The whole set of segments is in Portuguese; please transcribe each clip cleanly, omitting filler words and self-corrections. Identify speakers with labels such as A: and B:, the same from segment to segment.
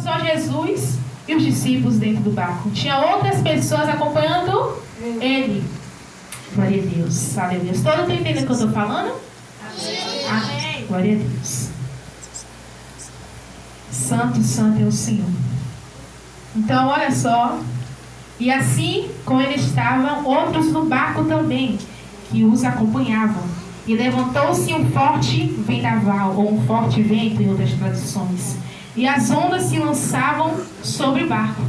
A: só Jesus e os discípulos dentro do barco. Tinha outras pessoas acompanhando ele. Glória a Deus. Aleluia. Todos estão entendendo o que eu estou falando? Amém. Glória a Deus. Santo, santo é o Senhor. Então, olha só. E assim, como eles estavam, outros no barco também, que os acompanhavam. E levantou-se um forte vendaval, ou um forte vento, em outras traduções. E as ondas se lançavam sobre o barco.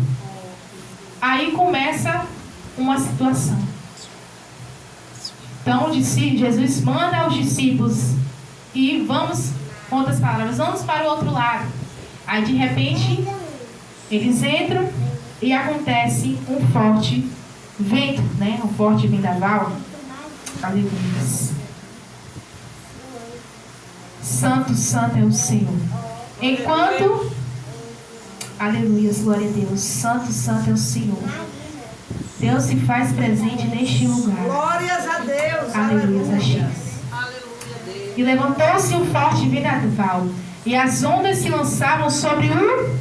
A: Aí começa uma situação. Então, Jesus manda aos discípulos e vamos, com outras palavras, vamos para o outro lado. Aí, de repente, eles entram e acontece um forte vento, né? Um forte vendaval. Aleluia. Santo, santo é o Senhor. Enquanto, aleluia, glória a Deus. Santo, santo é o Senhor. Deus se faz presente neste lugar.
B: Glórias a Deus.
A: Aleluia,
B: Aleluia.
A: E levantou-se um forte vendaval, e as ondas se lançavam sobre o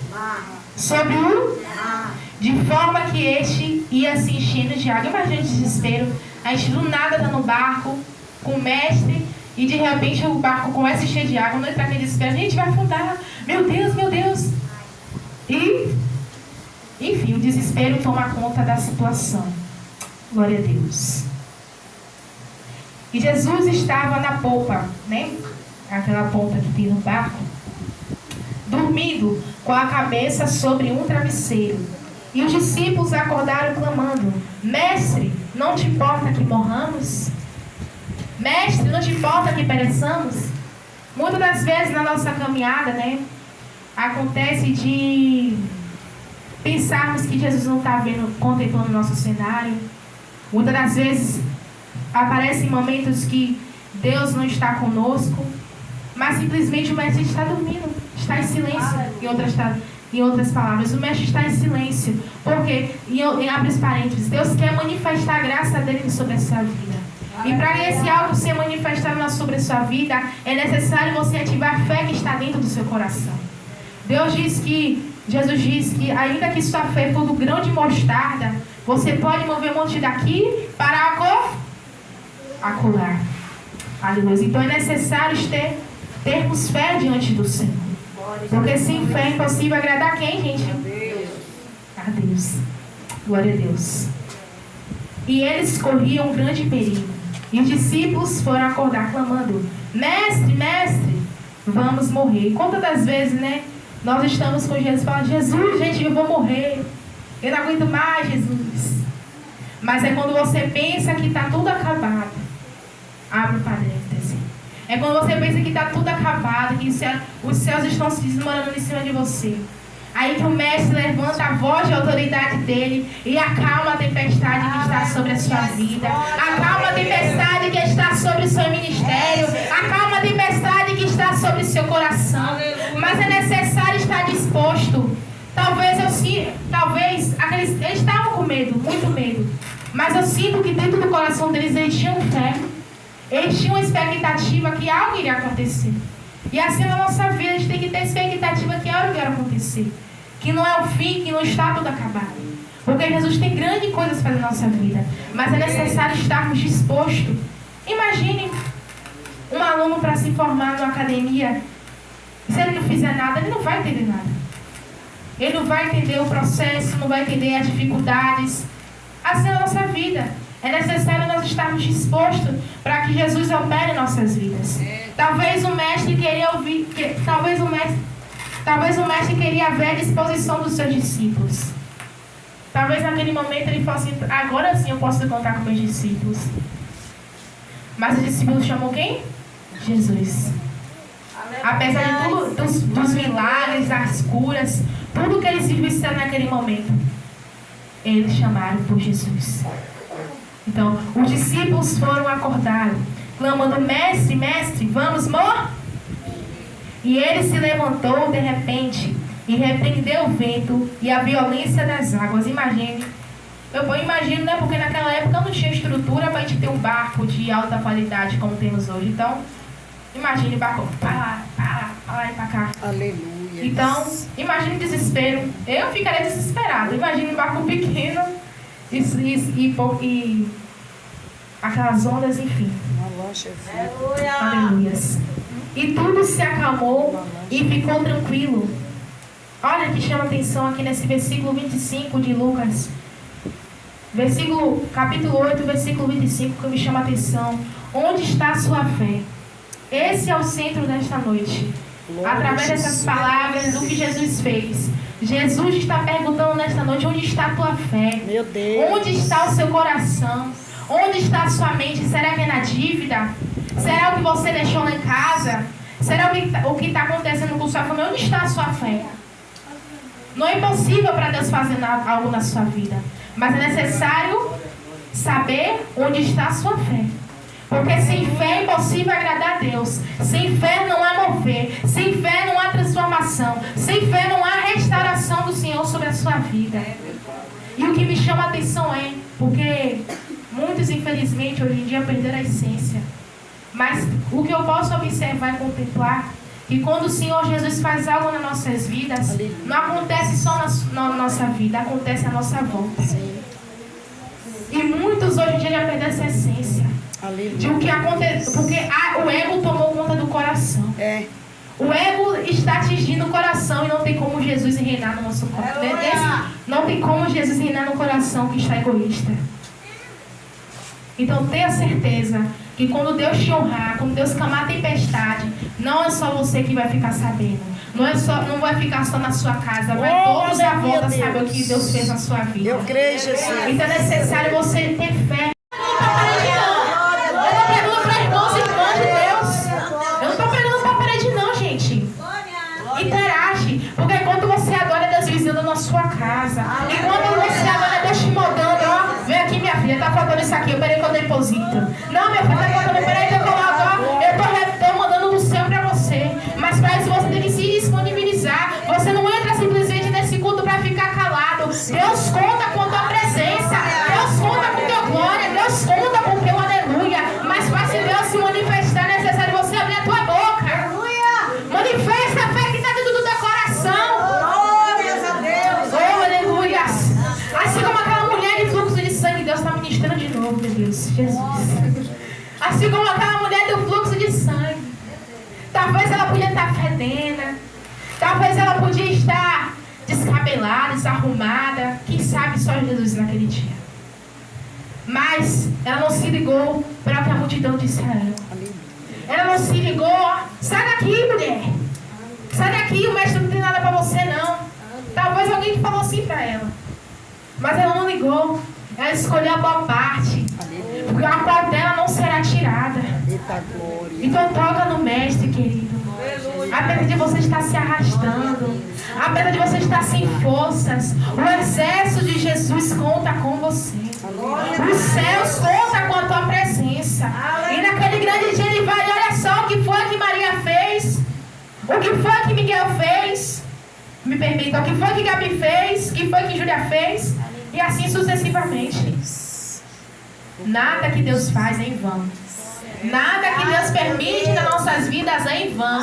A: de forma que este ia se enchendo de água. Imagina o desespero. A gente do nada está no barco com o mestre, e de repente o barco começa a encher de água. Não entra aquele desespero, a gente vai afundar. Meu Deus, meu Deus. E, enfim, o desespero toma conta da situação. Glória a Deus. E Jesus estava na polpa, né? Aquela ponta que tem no barco, dormindo com a cabeça sobre um travesseiro. E os discípulos acordaram clamando: Mestre, não te importa que morramos? Mestre, não te importa que pereçamos? Muitas das vezes na nossa caminhada, né, acontece de pensarmos que Jesus não está vendo, contemplando o nosso cenário. Muitas das vezes aparecem momentos que Deus não está conosco, mas simplesmente o mestre está dormindo, está em silêncio. Em outras palavras, o mestre está em silêncio, porque, em abre os parênteses, Deus quer manifestar a graça dele sobre a sua vida. E para esse algo ser manifestado sobre a sua vida, é necessário você ativar a fé que está dentro do seu coração. Jesus diz que ainda que sua fé for do grão de mostarda, você pode mover um monte daqui para acolá. Aleluia. Então é necessário termos fé diante do Senhor. Porque sem fé é impossível agradar quem, gente? A Deus. Glória a Deus. E eles corriam um grande perigo. E os discípulos foram acordar clamando: Mestre, mestre, vamos morrer. Quantas das vezes, né? Nós estamos com Jesus e falamos: Jesus, gente, eu vou morrer. Eu não aguento mais, Jesus. Mas é quando você pensa que está tudo acabado. Abre o parênteses. É quando você pensa que está tudo acabado, que os céus estão se desmoronando em cima de você. Aí que o mestre levanta a voz de autoridade dele e acalma a tempestade que está sobre a sua vida. Acalma a tempestade que está sobre o seu ministério. Acalma a tempestade que está sobre o seu coração. Mas é necessário estar disposto. Talvez eles estavam com medo, muito medo. Mas eu sinto que dentro do coração deles eles tinham fé. Eles tinham uma expectativa que algo iria acontecer. E assim na nossa vida a gente tem que ter expectativa que algo iria acontecer. Que não é o fim, que não está tudo acabado. Porque Jesus tem grandes coisas para a nossa vida. Mas é necessário estarmos dispostos. Imagine um aluno para se formar numa academia. Se ele não fizer nada, ele não vai entender nada. Ele não vai entender o processo, não vai entender as dificuldades. Assim é a nossa vida. É necessário nós estarmos dispostos para que Jesus opere em nossas vidas. Talvez o mestre queria ouvir, talvez o mestre queria ver a disposição dos seus discípulos. Talvez naquele momento ele fosse: agora sim eu posso contar com meus discípulos. Mas os discípulos chamam quem? Jesus. Apesar de tudo, dos milagres, das curas, tudo que eles vivenciaram naquele momento, eles chamaram por Jesus. Então, os discípulos foram acordar, clamando: Mestre, mestre, vamos morrer? E ele se levantou de repente e repreendeu o vento e a violência das águas. Imagine. Eu imagino, né? Porque naquela época não tinha estrutura para a gente ter um barco de alta qualidade como temos hoje. Então, imagine o barco para lá e para cá.
B: Aleluia.
A: Então, imagine o desespero. Eu ficaria desesperado. Imagine um barco pequeno e aquelas ondas, enfim. Aleluias. E tudo se acalmou e ficou tranquilo. Olha que chama atenção aqui nesse versículo 25 de Lucas. Capítulo 8, versículo 25, que me chama a atenção. Onde está a sua fé? Esse é o centro desta noite. Através dessas palavras, do que Jesus fez. Jesus está perguntando nesta noite: onde está a tua fé?
B: Meu Deus.
A: Onde está o seu coração? Onde está a sua mente? Será que é na dívida? Será o que você deixou lá em casa? Será o que está acontecendo com sua família? Onde está a sua fé? Não é impossível para Deus fazer algo na sua vida, mas é necessário saber onde está a sua fé. Porque sem fé é impossível agradar a Deus. Sem fé não há mover. Sem fé não há transformação. Sem fé não há restauração do Senhor sobre a sua vida. E o que me chama a atenção é, porque muitos infelizmente hoje em dia perderam a essência. Mas o que eu posso observar e contemplar, que quando o Senhor Jesus faz algo nas nossas vidas, não acontece só na nossa vida, acontece à nossa volta. E muitos hoje em dia já perderam essa essência. De o que acontece, porque o ego tomou conta do coração. O ego está atingindo o coração e não tem como Jesus reinar no nosso coração. Não tem como Jesus reinar no coração que está egoísta. Então tenha certeza que quando Deus te honrar, quando Deus clamar a tempestade, não é só você que vai ficar sabendo. Não vai ficar só na sua casa, vai todos à volta saber o que Deus fez na sua vida.
B: Eu creio, Jesus.
A: Então é necessário você ter fé. Interage, porque quando você adora, Deus visando na sua casa. E quando você adora, Deus te moldando, ó, vem aqui minha filha, tá faltando isso aqui, peraí que eu deposito. Não, minha filha, tá faltando, peraí que eu coloco, ó, eu tô mandando do céu pra você. Mas pra isso você tem que se disponibilizar. Você não entra simplesmente nesse culto pra ficar calado. Deus conta com a tua presença, Deus conta com teu glória, Deus conta com teu aleluia. Mas para se Deus se manifestar, é necessário você abrir a tua boca. Manifesta a fé que está dentro do teu coração.
B: Glórias a Deus.
A: Oh, aleluia. Assim como aquela mulher de fluxo de sangue, Deus está ministrando de novo, meu Deus. Jesus. Assim como aquela mulher do fluxo de sangue. Talvez ela podia estar fedendo. Talvez ela podia estar descabelada, desarrumada. Quem sabe só Jesus naquele dia. Mas ela não se ligou para o que a multidão disse a ela. Ela não se ligou. Sai daqui, mulher. Sai daqui, o mestre não tem nada para você, não. Talvez alguém que falou assim para ela. Mas ela não ligou. Ela escolheu a boa parte. Porque a qual dela não será tirada. Então toca no mestre, querido. Apesar de você estar se arrastando, apesar de você estar sem forças, o exército de Jesus conta com você. Os céus contam com a tua presença. E naquele grande dia ele vai, olha só o que foi que Maria fez, o que foi que Miguel fez, me permita, o que foi que Gabi fez, o que foi que Júlia fez, e assim sucessivamente. Nada que Deus faz é em vão. Nada que Deus permite nas nossas vidas é em vão.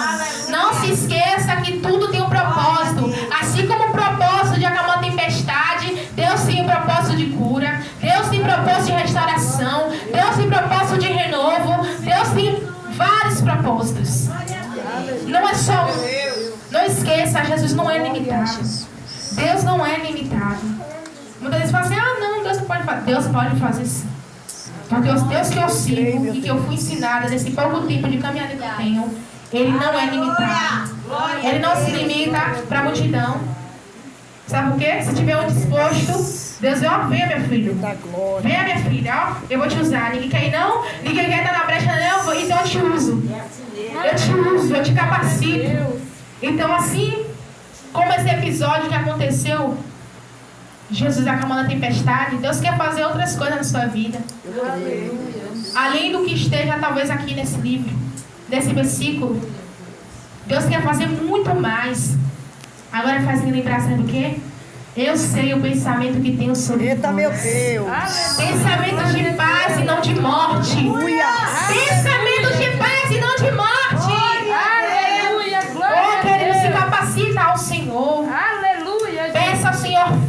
A: Não se esqueça que tudo tem um propósito. Assim como o propósito de acalmar a tempestade, Deus tem um propósito de cura, Deus tem propósito de restauração, Deus tem propósito de renovo, Deus tem vários propósitos. Não é só um. Não esqueça, Jesus não é limitado. Deus não é limitado. Muitas vezes falam assim, não, Deus não pode fazer. Deus pode fazer sim. Porque os Deus que eu sigo e que eu fui ensinada nesse pouco tempo de caminhada que eu tenho, Ele não é limitado. Ele não se limita para a multidão. Sabe por quê? Se tiver um disposto, Deus diz, ó, venha meu filho. Venha minha filha, ó, eu vou te usar. Ninguém quer ir não? Ninguém quer estar na brecha não? Então eu te uso. Eu te uso, eu te capacito. Então assim, como esse episódio que aconteceu, Jesus acalmando a tempestade, Deus quer fazer outras coisas na sua vida. Além do que esteja talvez aqui nesse livro, nesse versículo. Deus quer fazer muito mais. Agora faz me lembrar, sabe o quê? Eu sei o pensamento que tenho sobre
B: Eita, meu Deus.
A: Pensamentos de paz e não de morte. Pensamentos de paz e não de morte. Aleluia. Oh, querido, se capacita.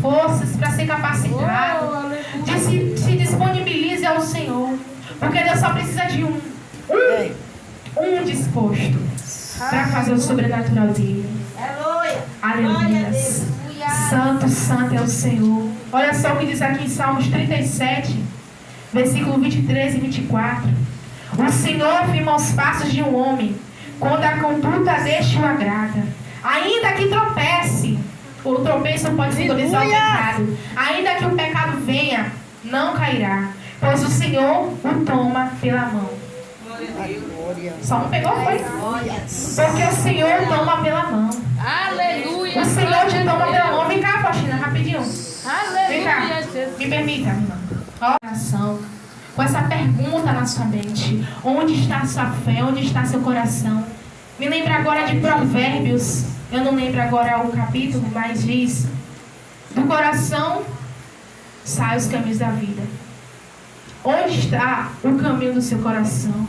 A: forças, para ser capacitado. Se disponibilize ao Senhor. Porque Deus só precisa de um disposto para fazer o sobrenatural dele. Aleluia. Santo, santo é o Senhor. Olha só o que diz aqui em Salmos 37, versículo 23 e 24. O Senhor firma os passos de um homem, quando a conduta deste o agrada. Ainda que tropece, o tropeço pode simbolizar o pecado. Ainda que o pecado venha, não cairá, pois o Senhor o toma pela mão. Só não pegou, foi? Porque o Senhor toma pela mão.
C: Aleluia.
A: O Senhor te toma pela mão. Vem cá, Faustina, rapidinho.
C: Aleluia.
A: Vem cá. Me permita, minha irmã. Oração. Com essa pergunta na sua mente: onde está a sua fé? Onde está seu coração? Me lembra agora de Provérbios. Eu não lembro agora o capítulo, mas diz: do coração saem os caminhos da vida. Onde está o caminho do seu coração?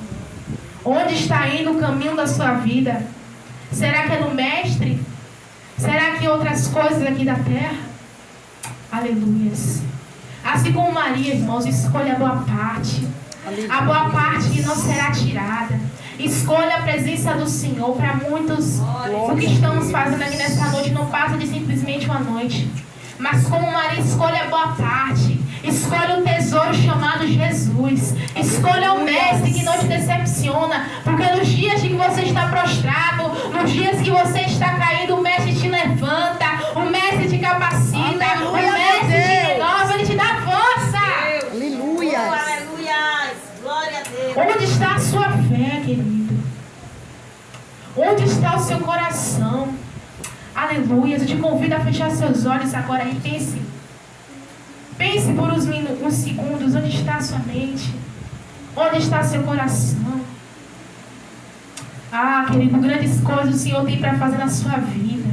A: Onde está indo o caminho da sua vida? Será que é no Mestre? Será que outras coisas aqui da terra? Aleluias. Assim como Maria, irmãos, escolha a boa parte. A boa parte que não será tirada. Escolha a presença do Senhor. Para muitos, o que estamos fazendo aqui nessa noite não passa de simplesmente uma noite. Mas como Maria, escolha a boa parte. Escolha o tesouro chamado Jesus. Escolha o Mestre que não te decepciona. Porque nos dias em que você está prostrado, nos dias que você está caído, o Mestre te levanta, o Mestre te capacita, o Mestre te renova, Ele te dá força.
B: Aleluia.
D: Glória a Deus.
A: Onde está a sua fé, querido? Onde está o seu coração? Aleluia. Eu te convido a fechar seus olhos agora e pense. Pense por uns segundos. Onde está a sua mente? Onde está seu coração? Ah, querido, grandes coisas o Senhor tem para fazer na sua vida.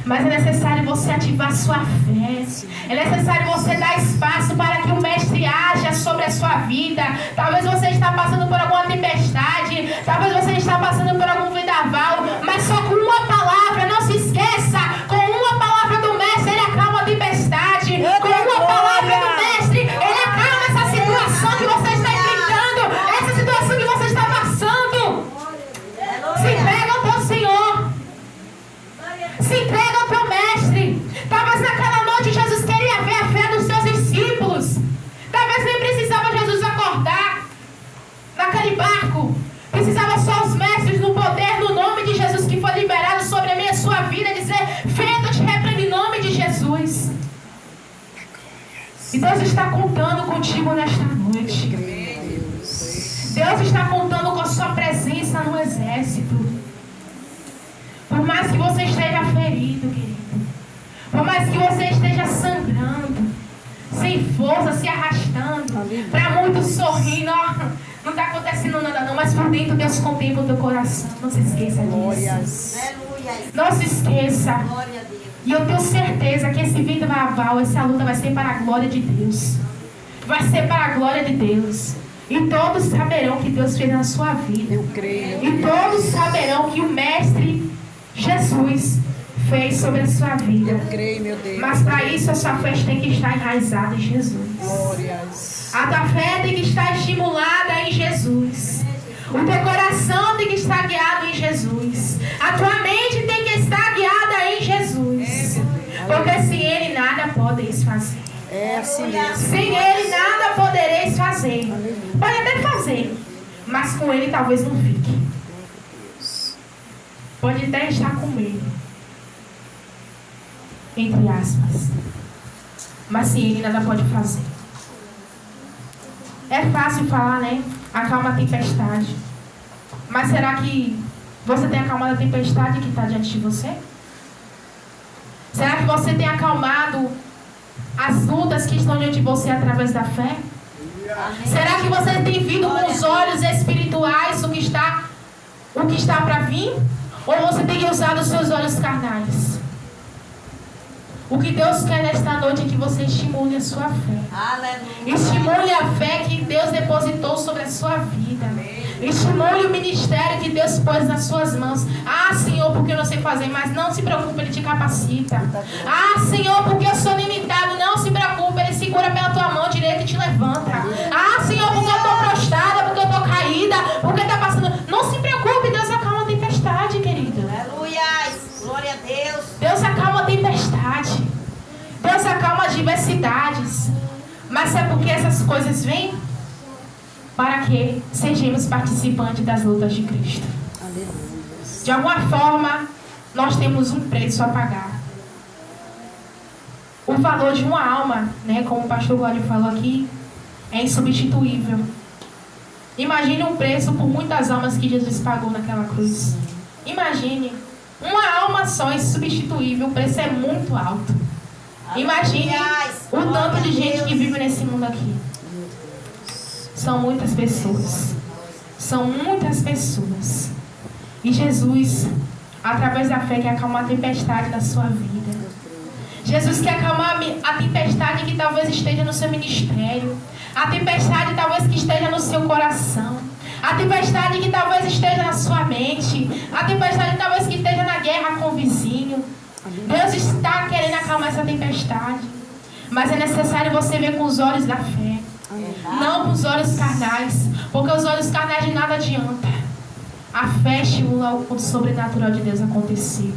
A: Mas é necessário você ativar sua fé. É necessário você dar espaço para que o Mestre haja sobre a sua vida. Talvez você está passando por alguma tempestade. Talvez você está passando por algum vendaval. Mas só com uma palavra, não se esqueça. Com uma palavra do Mestre, Ele acalma a tempestade. Com uma palavra do Mestre, Ele acalma essa situação que você está enfrentando. Essa situação que você está passando. Se entrega ao teu Senhor. Se entrega ao teu Mestre. Talvez naquela noite Jesus queria ver a fé dos seus discípulos. Talvez nem precisava Jesus acordar naquele barco. Precisava só os mestres no poder, no nome de Jesus que foi liberado sobre a minha e sua vida, dizer: venha, eu te repreendo em nome de Jesus. E Deus está contando contigo nesta noite. Deus está contando com a sua presença no exército. Por mais que você esteja ferido, querido. Por mais que você esteja sangrando, sem força, se arrastando. Para muitos sorrindo, não está acontecendo nada não, mas por dentro Deus contempla o teu coração. Não se esqueça disso. Não se esqueça. E eu tenho certeza que esse vendaval, essa luta vai ser para a glória de Deus. Vai ser para a glória de Deus. E todos saberão que Deus fez na sua vida.
B: Eu creio.
A: E todos saberão que o Mestre Jesus fez sobre a sua vida.
B: Eu creio, meu Deus.
A: Mas para isso a sua fé tem que estar enraizada em Jesus.
B: Glórias.
A: A tua fé tem que estar estimulada em Jesus. O teu coração tem que estar guiado em Jesus. A tua mente tem que estar guiada em Jesus. Porque sem Ele nada podeis fazer.
B: É assim mesmo.
A: Sem Ele nada podereis fazer. Pode até fazer, mas com Ele talvez não fique. Pode até estar com medo, entre aspas, mas sem Ele nada pode fazer. É fácil falar, né? Acalma a tempestade. Mas será que você tem acalmado a tempestade que está diante de você? Será que você tem acalmado as lutas que estão diante de você através da fé? Será que você tem visto com os olhos espirituais o que está para vir? Ou você tem usado os seus olhos carnais? O que Deus quer nesta noite é que você estimule a sua fé.
D: Aleluia.
A: Estimule a fé que Deus depositou sobre a sua vida. Estimule o ministério que Deus pôs nas suas mãos. Ah, Senhor, porque eu não sei fazer, mas não se preocupe, Ele te capacita. Ah, Senhor, porque eu sou adversidades. Mas sabe por que essas coisas vêm? Para que sejamos participantes das lutas de Cristo. De alguma forma, nós temos um preço a pagar. O valor de uma alma, né, como o pastor Glório falou aqui, é insubstituível. Imagine um preço por muitas almas que Jesus pagou naquela cruz. Imagine. Uma alma só é insubstituível. O preço é muito alto. Imagine o tanto de gente que vive nesse mundo aqui. São muitas pessoas. São muitas pessoas. E Jesus, através da fé, quer acalmar a tempestade da sua vida. Jesus quer acalmar a tempestade que talvez esteja no seu ministério. A tempestade talvez que esteja no seu coração. A tempestade que talvez esteja na sua mente. A tempestade talvez que esteja na guerra com o vizinho. Deus está querendo acalmar essa tempestade. Mas é necessário você ver com os olhos da fé. Não com os olhos carnais. Porque os olhos carnais de nada adianta. A fé estimula o sobrenatural de Deus acontecer.